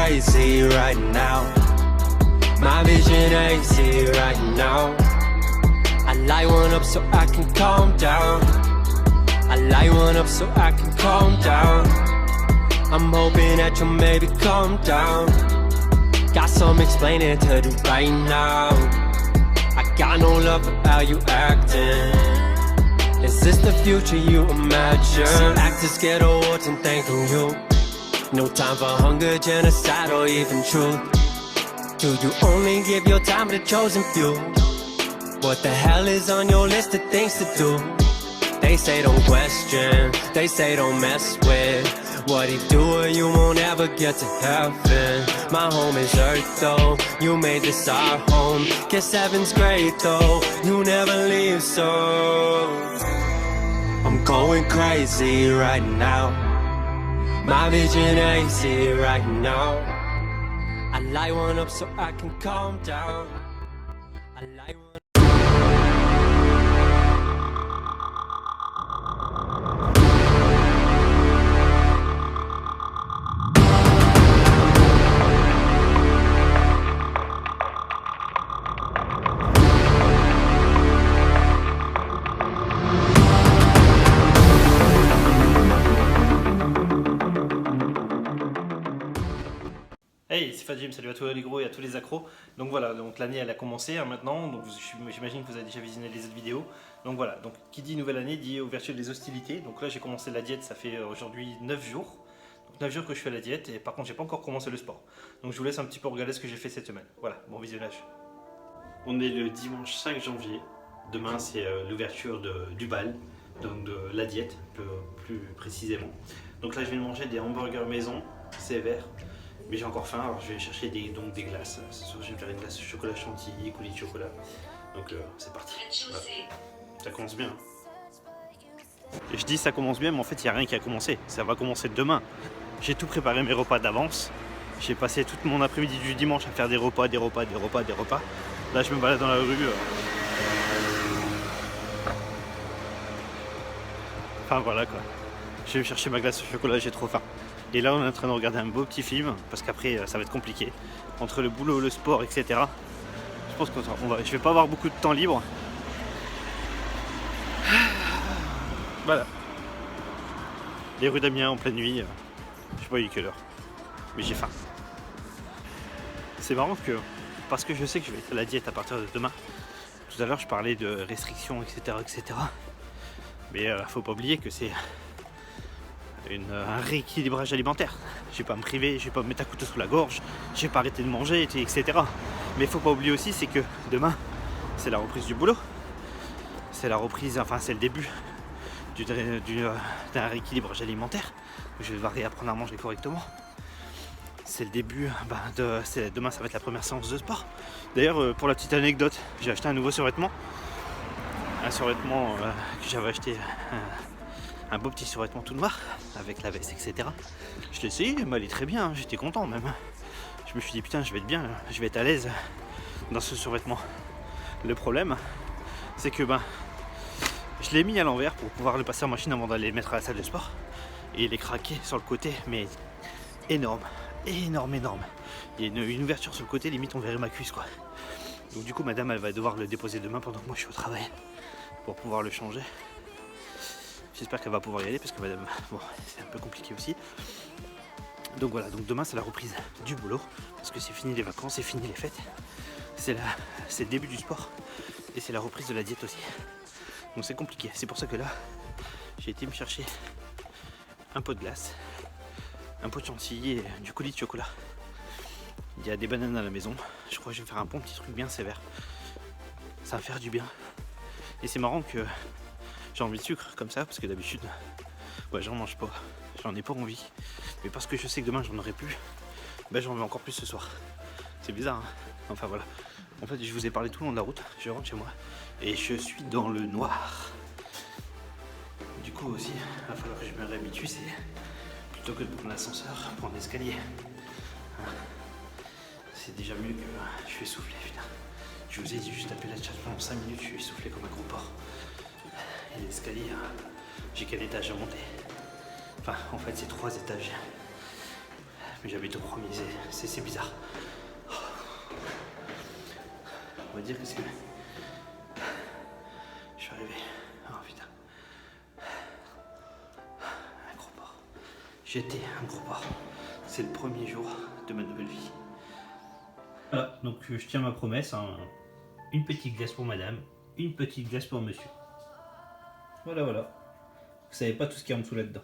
crazy right now. My vision hazy right now. I light one up so I can calm down. I light one up so I can calm down. I'm hoping that you'll maybe calm down. Got some explaining to do right now. I got no love for how you acting. Is this the future you imagine? See, actors get awards and thanking you. No time for hunger, genocide, or even truth. Do you only give your time to the chosen few? What the hell is on your list of things to do? They say don't question, they say don't mess with what he do or you won't ever get to heaven. My home is earth though, you made this our home. Guess heaven's great though, you never leave so I'm going crazy right now. My vision hazy right now. I light one up so I can calm down. I light one. Hey, c'est Fadjim, salut à tous les gros et à tous les accros. Donc voilà, donc l'année elle a commencé maintenant, donc j'imagine que vous avez déjà visionné les autres vidéos. Donc voilà, donc qui dit nouvelle année dit ouverture des hostilités. Donc là j'ai commencé la diète, ça fait aujourd'hui 9 jours. Donc 9 jours que je fais la diète et par contre j'ai pas encore commencé le sport. Donc je vous laisse un petit peu regarder ce que j'ai fait cette semaine. Voilà, bon visionnage. On est le dimanche 5 janvier. Demain c'est l'ouverture du bal, donc de la diète plus précisément. Donc là je vais manger des hamburgers maison, sévères. Mais j'ai encore faim, alors je vais chercher des glaces. Ce soir, je vais me faire une glace chocolat chantilly, coulis de chocolat. Donc c'est parti. Voilà. Ça commence bien. Et je dis ça commence bien, mais en fait, il n'y a rien qui a commencé. Ça va commencer demain. J'ai tout préparé mes repas d'avance. J'ai passé tout mon après-midi du dimanche à faire des repas. Là, je me balade dans la rue. Enfin, voilà quoi. Je vais chercher ma glace au chocolat, j'ai trop faim. Et là on est en train de regarder un beau petit film parce qu'après ça va être compliqué entre le boulot, le sport, etc. Je pense que je vais pas avoir beaucoup de temps libre. Voilà. Les rues d'Amiens en pleine nuit. Je sais pas il est quelle heure, mais j'ai faim. C'est marrant que parce que je sais que je vais être à la diète à partir de demain. Tout à l'heure je parlais de restrictions, etc. Mais faut pas oublier que c'est un rééquilibrage alimentaire. Je vais pas me priver, je vais pas me mettre un couteau sous la gorge, je vais pas arrêter de manger, etc. Mais il faut pas oublier aussi, c'est que demain, c'est la reprise du boulot. C'est la reprise, enfin c'est le début d'un rééquilibrage alimentaire. Je vais devoir réapprendre à manger correctement. C'est le début, demain ça va être la première séance de sport. D'ailleurs, pour la petite anecdote, j'ai acheté un nouveau survêtement. Un survêtement que j'avais acheté... Un beau petit survêtement tout noir avec la veste, etc. Je l'ai essayé, il m'allait très bien, j'étais content même. Je me suis dit putain, je vais être bien, je vais être à l'aise dans ce survêtement. Le problème, c'est que je l'ai mis à l'envers pour pouvoir le passer en machine avant d'aller le mettre à la salle de sport. Et il est craqué sur le côté, mais énorme. Il y a une ouverture sur le côté, limite on verrait ma cuisse quoi. Donc du coup madame elle va devoir le déposer demain pendant que moi je suis au travail pour pouvoir le changer. J'espère qu'elle va pouvoir y aller parce que madame, bon, c'est un peu compliqué aussi. Donc voilà, donc demain c'est la reprise du boulot parce que c'est fini les vacances, c'est fini les fêtes. C'est le début du sport et c'est la reprise de la diète aussi. Donc c'est compliqué. C'est pour ça que là, j'ai été me chercher un pot de glace, un pot de chantilly et du coulis de chocolat. Il y a des bananes à la maison. Je crois que je vais faire un bon petit truc bien sévère. Ça va faire du bien. Et c'est marrant que j'ai envie de sucre comme ça parce que d'habitude j'en mange pas, j'en ai pas envie, mais parce que je sais que demain j'en aurai plus, j'en veux encore plus ce soir. C'est bizarre hein. Enfin voilà, en fait je vous ai parlé tout le long de la route, je rentre chez moi et je suis dans le noir. Du coup aussi il va falloir que je me réhabitue, c'est plutôt que de prendre l'ascenseur, prendre l'escalier. C'est déjà mieux que je suis essoufflé putain. Je vous ai dit juste tapé la chat pendant 5 minutes, je suis essoufflé comme un gros porc. Et l'escalier, j'ai qu'un étage à monter. Enfin, en fait, c'est 3 étages. J'habite au premier, c'est bizarre. On va dire que c'est... Je suis arrivé. Oh putain. Un gros porc. J'étais un gros porc. C'est le premier jour de ma nouvelle vie. Voilà, donc je tiens ma promesse. Hein. Une petite glace pour madame, une petite glace pour monsieur. Voilà, voilà. Vous savez pas tout ce qu'il y a en dessous là-dedans.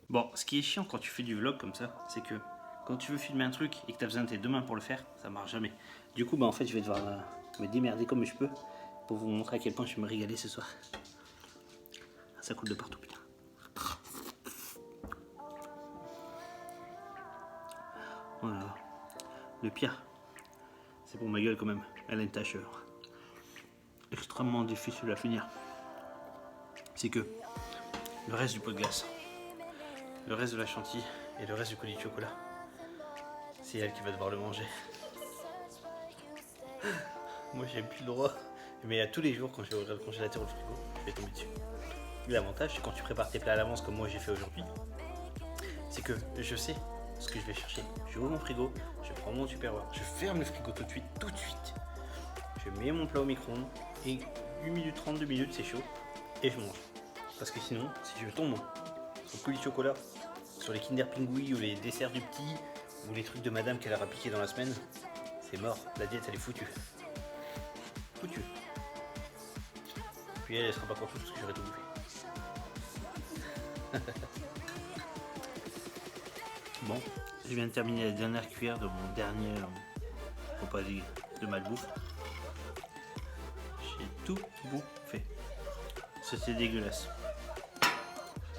Bon, ce qui est chiant quand tu fais du vlog comme ça, c'est que quand tu veux filmer un truc et que tu as besoin de tes deux mains pour le faire, ça marche jamais. Du coup, bah en fait, je vais devoir me démerder comme je peux pour vous montrer à quel point je vais me régaler ce soir. Ça coule de partout, putain. Voilà. Le pire, c'est pour ma gueule quand même. Elle a une tâche extrêmement difficile à finir. C'est que le reste du pot de glace, le reste de la chantilly et le reste du colis de chocolat, c'est elle qui va devoir le manger. Moi j'ai plus le droit. Mais à tous les jours quand je vais ouvrir le congélateur ou le frigo, je vais tomber dessus. L'avantage c'est quand tu prépares tes plats à l'avance comme moi j'ai fait aujourd'hui, c'est que je sais ce que je vais chercher. Je ouvre mon frigo, je prends mon Tupperware, je ferme le frigo tout de suite. Je mets mon plat au micro-ondes et 1 minute 30, 2 minutes c'est chaud et je mange. Parce que sinon, si je tombe sur le colis de chocolat, sur les Kinder Pingui ou les desserts du petit ou les trucs de madame qu'elle aura piqué dans la semaine, c'est mort, la diète elle est foutue. Foutue. Puis elle sera pas contente parce que j'aurais tout bouffé. Bon, je viens de terminer la dernière cuillère de mon dernier repas de malbouffe. J'ai tout bouffé. C'était dégueulasse.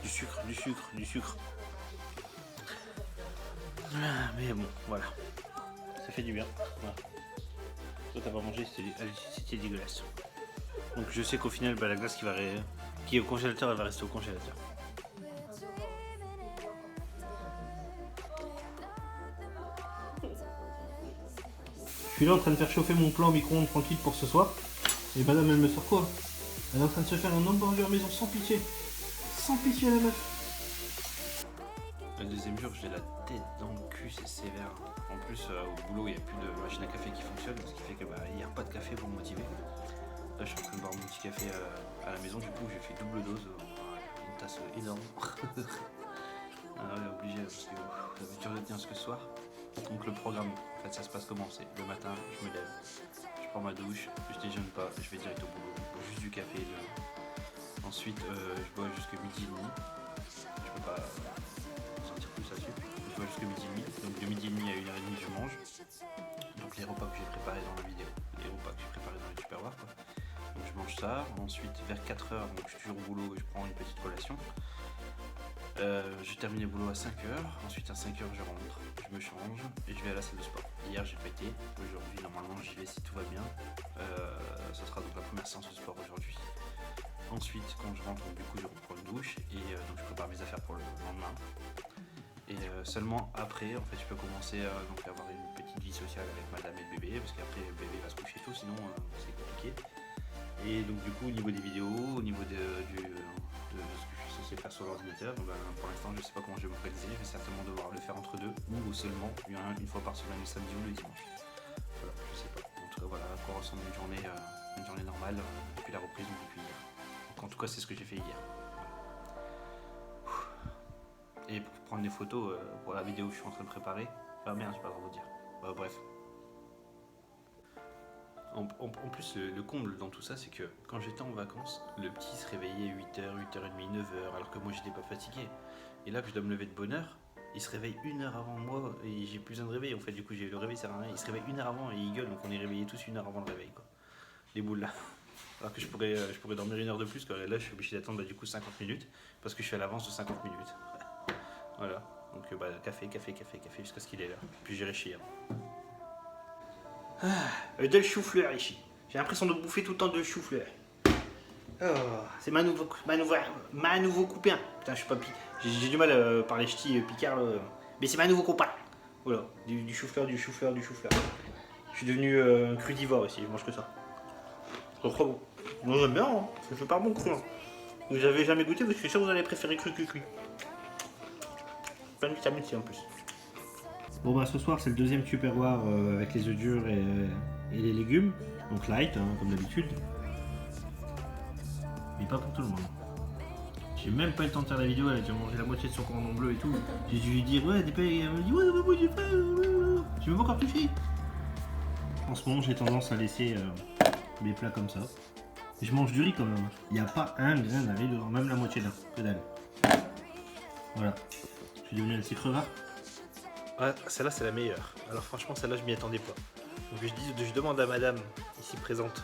Du sucre, du sucre, du sucre. Mais bon, voilà. Ça fait du bien. Voilà. Toi t'as pas mangé, c'était dégueulasse. Donc je sais qu'au final, bah, la glace qui est au congélateur, elle va rester au congélateur. Je suis là en train de faire chauffer mon plat au micro-ondes tranquille pour ce soir. Et madame, elle me sort quoi? Elle est en train de se faire un hamburger maison sans pitié. Sans pitié la meuf. Le deuxième jour, j'ai la tête dans le cul, c'est sévère. En plus, au boulot, il n'y a plus de machine à café qui fonctionne, ce qui fait que il n'y a pas de café pour me motiver. Là, je suis en train de boire mon petit café à la maison, du coup, j'ai fait double dose. Une tasse énorme. Obligé, parce que ça va être dur de tenir ce soir. Donc le programme, en fait, ça se passe comment? C'est le matin, je me lève, je prends ma douche, je déjeune pas, je vais direct au boulot, je bois juste du café. Ensuite, je bois jusqu'à midi et demi. Je peux pas sortir plus là-dessus. Je bois jusqu'à midi et demi. Donc de midi et demi à 1h30, je mange. Donc les repas que j'ai préparés dans la vidéo, les repas que j'ai préparés dans les Tupperware, quoi. Donc je mange ça. Ensuite, vers 4h, donc je suis toujours au boulot et je prends une petite collation. J'ai terminé le boulot à 5h, ensuite à 5h je rentre, je me change et je vais à la salle de sport. Hier j'ai pas été, aujourd'hui normalement j'y vais si tout va bien. Ça sera donc la première séance de sport aujourd'hui. Ensuite quand je rentre, du coup je reprends une douche et donc je prépare mes affaires pour le lendemain. Et seulement après en fait je peux commencer à avoir une petite vie sociale avec madame et le bébé, parce qu'après le bébé va se coucher tôt, sinon c'est compliqué. Et donc du coup au niveau des vidéos, au niveau de ce que je suis censé faire sur l'ordinateur, pour l'instant je sais pas comment je vais m'organiser, je vais certainement devoir le faire entre deux ou seulement une fois par semaine le samedi ou le dimanche. Voilà, je sais pas. En tout cas voilà à quoi ressemble une journée normale depuis la reprise ou depuis hier. Donc en tout cas c'est ce que j'ai fait hier. Et pour prendre des photos pour la vidéo que je suis en train de préparer, ah merde j'ai pas le droit de vous dire. Bref. En plus, le comble dans tout ça, c'est que quand j'étais en vacances, le petit se réveillait 8h, 8h30, 9h, alors que moi j'étais pas fatigué. Et là que je dois me lever de bonne heure, il se réveille 1 heure avant moi et j'ai plus besoin de réveil. En fait, du coup, j'ai le réveil, ça sert à rien. Il se réveille 1 heure avant et il gueule, donc on est réveillés tous 1 heure avant le réveil, quoi. Les boules là. Alors que je pourrais dormir 1 heure de plus, car là je suis obligé d'attendre du coup 50 minutes, parce que je suis à l'avance de 50 minutes. Voilà. Donc café, jusqu'à ce qu'il est là. Puis j'irai chier. De chou-fleur ici. J'ai l'impression de bouffer tout le temps de chou-fleur. Oh, c'est ma nouveau copain. Putain, je suis pas j'ai du mal à parler ch'ti picard là. Mais c'est ma nouveau copain. Voilà, du chou-fleur. Je suis devenu crudivore ici, je mange que ça. C'est trop bon. Moi j'aime bien, hein. Ça fait pas bon cru. Hein. Vous avez jamais goûté parce que je suis sûr que vous allez préférer cru. plein de vitamines C en plus. Bon bah ce soir c'est le deuxième Tupperware avec les œufs durs et les légumes, donc light hein, comme d'habitude. Mais pas pour tout le monde. J'ai même pas eu le temps de faire la vidéo, elle a déjà mangé la moitié de son cordon bleu et tout. J'ai dû lui dire ouais des pains, elle me dit ouais moi j'ai faim, j'ai même pas encore touché. En ce moment j'ai tendance à laisser mes plats comme ça. Je mange du riz quand même, il n'y a pas un grain de riz dedans, même la moitié d'un, que dalle. Voilà, je suis devenu un petit crevard. Ouais, celle-là c'est la meilleure. Alors franchement celle-là je m'y attendais pas. Donc je demande à madame ici présente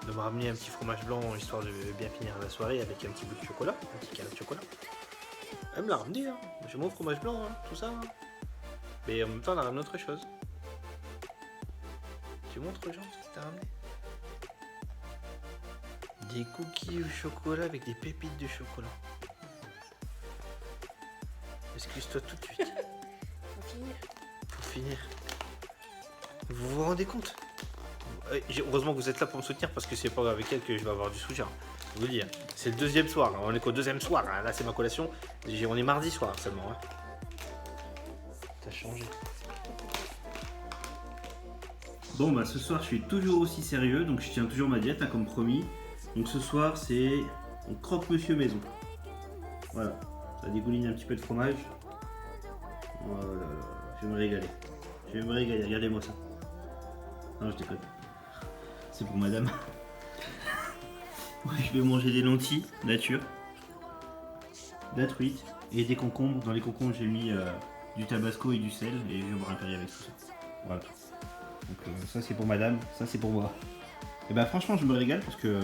de me ramener un petit fromage blanc histoire de bien finir la soirée avec un petit bout de chocolat, un petit carré de chocolat. Elle me l'a ramené, hein. J'ai mon fromage blanc, hein, tout ça. Hein. Mais en même temps elle a ramené autre chose. Tu montres aux gens ce que t'as ramené? Des cookies au chocolat avec des pépites de chocolat. Excuse-toi tout de suite. Pour finir. Vous vous rendez compte? Heureusement que vous êtes là pour me soutenir parce que c'est pas avec elle que je vais avoir du soutien. Je vous le dis, hein. C'est le deuxième soir, hein. On est qu'au deuxième soir, hein. Là c'est ma collation. On est mardi soir seulement. Hein. T'as changé. Bon bah ce soir je suis toujours aussi sérieux, donc je tiens toujours ma diète hein, comme promis. Donc ce soir c'est on croque monsieur maison. Voilà, ça dégouline un petit peu de fromage. Voilà, je vais me régaler. Je vais me régaler, regardez-moi ça. Non je déconne. C'est pour madame. Je vais manger des lentilles nature, de la truite et des concombres. Dans les concombres j'ai mis du tabasco et du sel et je vais boire un Perrier avec tout ça. Voilà. Donc ça c'est pour madame, ça c'est pour moi. Et bah franchement je me régale parce que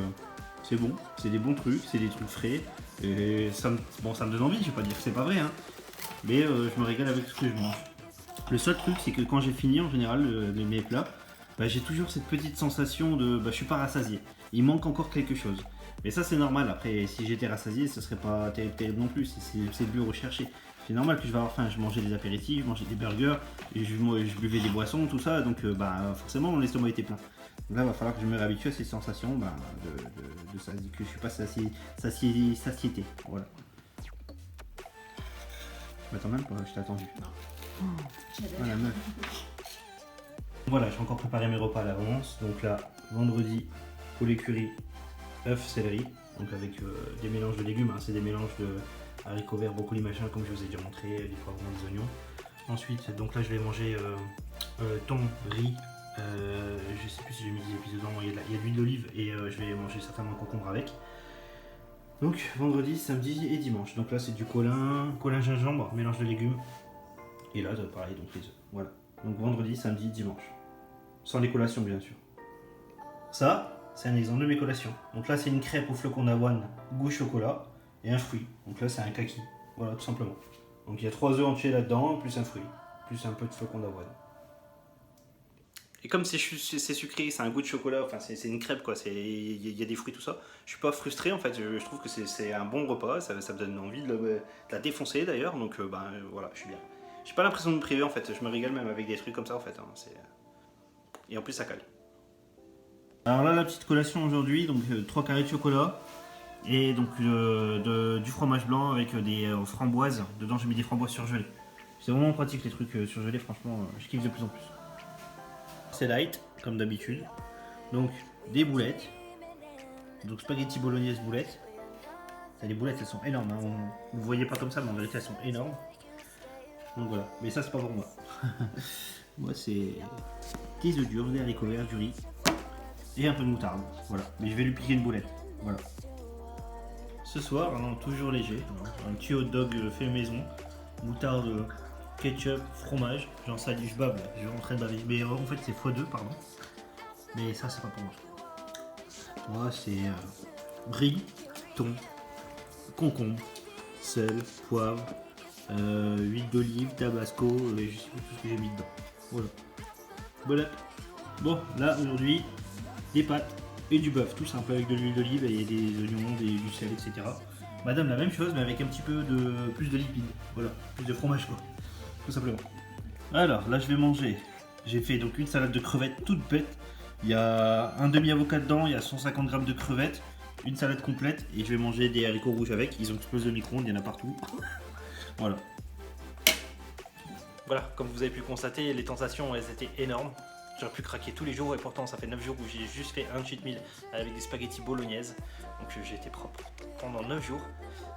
c'est bon, c'est des bons trucs, c'est des trucs frais. Et ça me donne envie, je vais pas dire que c'est pas vrai, hein. Mais je me régale avec ce que je mange. Le seul truc c'est que quand j'ai fini en général mes plats, bah, j'ai toujours cette petite sensation de je suis pas rassasié. Il manque encore quelque chose. Mais ça c'est normal, après si j'étais rassasié ce serait pas terrible non plus, c'est plus recherché. C'est normal que je vais avoir faim, je mangeais des apéritifs, je mangeais des burgers, et je buvais des boissons, tout ça, donc forcément mon estomac était plein. Donc là il va falloir que je me réhabitue à ces sensations de ça, que je suis pas satiété. Voilà. Attends même pas, je t'ai attendu. Voilà, meuf. Voilà, j'ai encore préparé mes repas à l'avance. Donc là, vendredi, poulet curry, œuf, céleri. Donc avec des mélanges de légumes, hein. C'est des mélanges de haricots verts, brocolis, machin, comme je vous ai déjà montré, des poivrons, des oignons. Ensuite, donc là je vais manger thon, riz, je sais plus si j'ai mis des épices dedans, il y a de l'huile d'olive et je vais manger certainement un concombre avec. Donc vendredi, samedi et dimanche. Donc là c'est du colin gingembre, mélange de légumes. Et là pareil, donc les œufs. Voilà. Donc vendredi, samedi, dimanche. Sans les collations bien sûr. Ça, c'est un exemple de mes collations. Donc là c'est une crêpe au flocon d'avoine, goût chocolat, et un fruit. Donc là c'est un kaki. Voilà, tout simplement. Donc il y a 3 œufs entiers là-dedans, plus un fruit, plus un peu de flocon d'avoine. Et comme c'est sucré, c'est un goût de chocolat, enfin c'est une crêpe quoi, il y a des fruits, tout ça. Je suis pas frustré en fait, je trouve que c'est un bon repas, ça me donne envie de la défoncer d'ailleurs, donc voilà, je suis bien. J'ai pas l'impression de me priver en fait, je me régale même avec des trucs comme ça en fait. Hein, et en plus ça cale. Alors là la petite collation aujourd'hui, donc 3 carrés de chocolat. Et donc du fromage blanc avec des framboises. Dedans j'ai mis des framboises surgelées. C'est vraiment pratique les trucs surgelés, franchement je kiffe de plus en plus. C'est light comme d'habitude. Donc des boulettes. Donc spaghetti bolognaise boulettes. Les boulettes elles sont énormes, hein. Vous ne voyez pas comme ça mais en vérité elles sont énormes. Donc voilà, mais ça c'est pas pour moi. Moi c'est des œufs durs, des haricots verts, du riz et un peu de moutarde. Voilà, mais je vais lui piquer une boulette. Voilà. Ce soir, non, toujours léger, un petit hot dog fait maison, moutarde, ketchup, fromage, j'en salis, je bave, je suis en train de baver, mais en fait c'est x2 pardon, mais ça c'est pas pour moi. Moi c'est riz, thon, concombre, sel, poivre, huile d'olive, tabasco, et je sais plus tout ce que j'ai mis dedans. Voilà. Voilà. Bon, là aujourd'hui, des pâtes et du bœuf, tout simple avec de l'huile d'olive et des oignons, du sel, etc. Madame la même chose mais avec un petit peu plus de lipides, voilà, plus de fromage quoi, tout simplement. Alors là je vais manger, j'ai fait donc une salade de crevettes toute bête, il y a un demi avocat dedans, il y a 150 g de crevettes, une salade complète et je vais manger des haricots rouges avec, ils ont explosé au micro-ondes, il y en a partout. Voilà. voilà, comme vous avez pu le constater, les tentations elles étaient énormes. J'aurais pu craquer tous les jours et pourtant ça fait 9 jours où j'ai juste fait un cheat meal avec des spaghettis bolognaises. Donc j'ai été propre pendant 9 jours.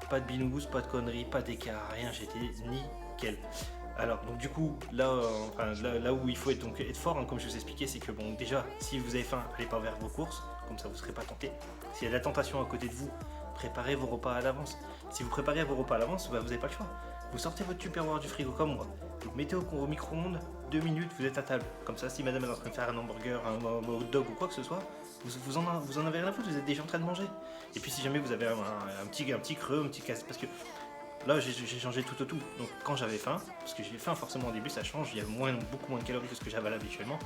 Pas de binous, pas de conneries, pas d'écart, rien, j'étais nickel. Alors donc du coup là, là où il faut être, donc, être fort, hein, comme je vous expliquais, c'est que bon déjà si vous avez faim, allez pas vers vos courses, comme ça vous ne serez pas tenté. S'il y a de la tentation à côté de vous, préparez vos repas à l'avance. Si vous préparez vos repas à l'avance, bah, vous n'avez pas le choix. Vous sortez votre Tupperware du frigo comme moi, vous mettez au micro-ondes, 2 minutes, vous êtes à table. Comme ça, si madame est en train de faire un hamburger, un hot dog ou quoi que ce soit, vous en avez rien à foutre, vous êtes déjà en train de manger. Et puis si jamais vous avez un petit creux, un petit casse, parce que là j'ai changé tout au tout. Donc quand j'avais faim, parce que j'ai faim forcément au début, ça change, il y a beaucoup moins de calories que ce que j'avais habituellement,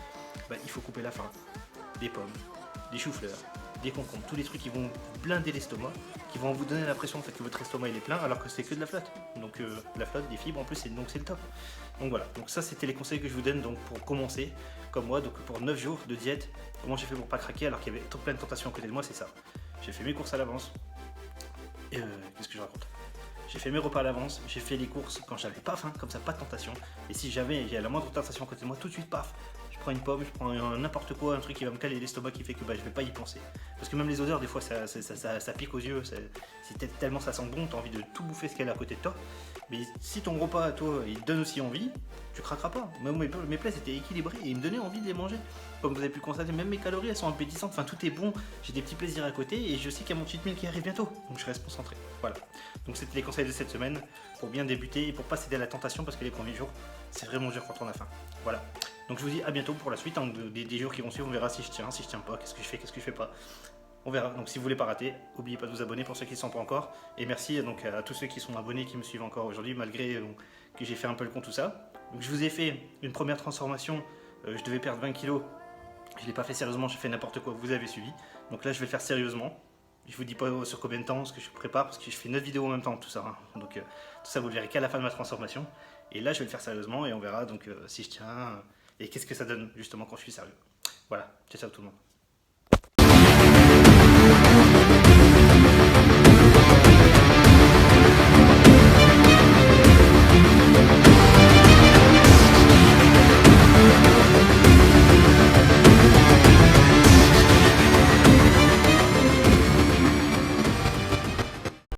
bah, il faut couper la faim. Des pommes, des choux-fleurs, des concombres, tous les trucs qui vont blinder l'estomac, qui vont vous donner l'impression en fait, que votre estomac il est plein alors que c'est que de la flotte. Donc la flotte, des fibres en plus, donc c'est le top. Donc voilà, donc ça c'était les conseils que je vous donne donc, pour commencer, comme moi, donc pour 9 jours de diète. Comment j'ai fait pour pas craquer alors qu'il y avait plein de tentations à côté de moi, c'est ça. J'ai fait mes courses à l'avance. Et qu'est-ce que je raconte? J'ai fait mes repas à l'avance, j'ai fait les courses quand j'avais pas faim, comme ça pas de tentation. Et si il y a la moindre tentation à côté de moi, tout de suite paf, je prends une pomme, je prends n'importe quoi, un truc qui va me caler l'estomac qui fait que bah, je vais pas y penser. Parce que même les odeurs, des fois ça pique aux yeux, c'est tellement ça sent bon, t'as envie de tout bouffer ce qu'il y a à côté de toi. Mais si ton repas à toi il te donne aussi envie, tu craqueras pas. Même mes plats étaient équilibrés et ils me donnaient envie de les manger. Comme vous avez pu le constater, même mes calories elles sont appétissantes, enfin tout est bon, j'ai des petits plaisirs à côté et je sais qu'il y a mon cheat meal qui arrive bientôt, donc je reste concentré. Voilà. Donc c'était les conseils de cette semaine pour bien débuter et pour pas céder à la tentation parce que les premiers jours c'est vraiment dur quand on a faim. Voilà. Donc je vous dis à bientôt pour la suite, hein, des jours qui vont suivre, on verra si je tiens pas, qu'est-ce que je fais, qu'est-ce que je fais pas. On verra. Donc si vous voulez pas rater, n'oubliez pas de vous abonner pour ceux qui ne sont pas encore. Et merci donc à tous ceux qui sont abonnés, qui me suivent encore aujourd'hui, malgré que j'ai fait un peu le con tout ça. Donc je vous ai fait une première transformation, je devais perdre 20 kilos. Je ne l'ai pas fait sérieusement, j'ai fait n'importe quoi, vous avez suivi. Donc là je vais le faire sérieusement. Je vous dis pas sur combien de temps, ce que je prépare, parce que je fais 9 vidéos en même temps, tout ça. Hein. Donc tout ça vous le verrez qu'à la fin de ma transformation. Et là je vais le faire sérieusement et on verra donc si je tiens et qu'est-ce que ça donne justement quand je suis sérieux. Voilà, ciao ciao tout le monde.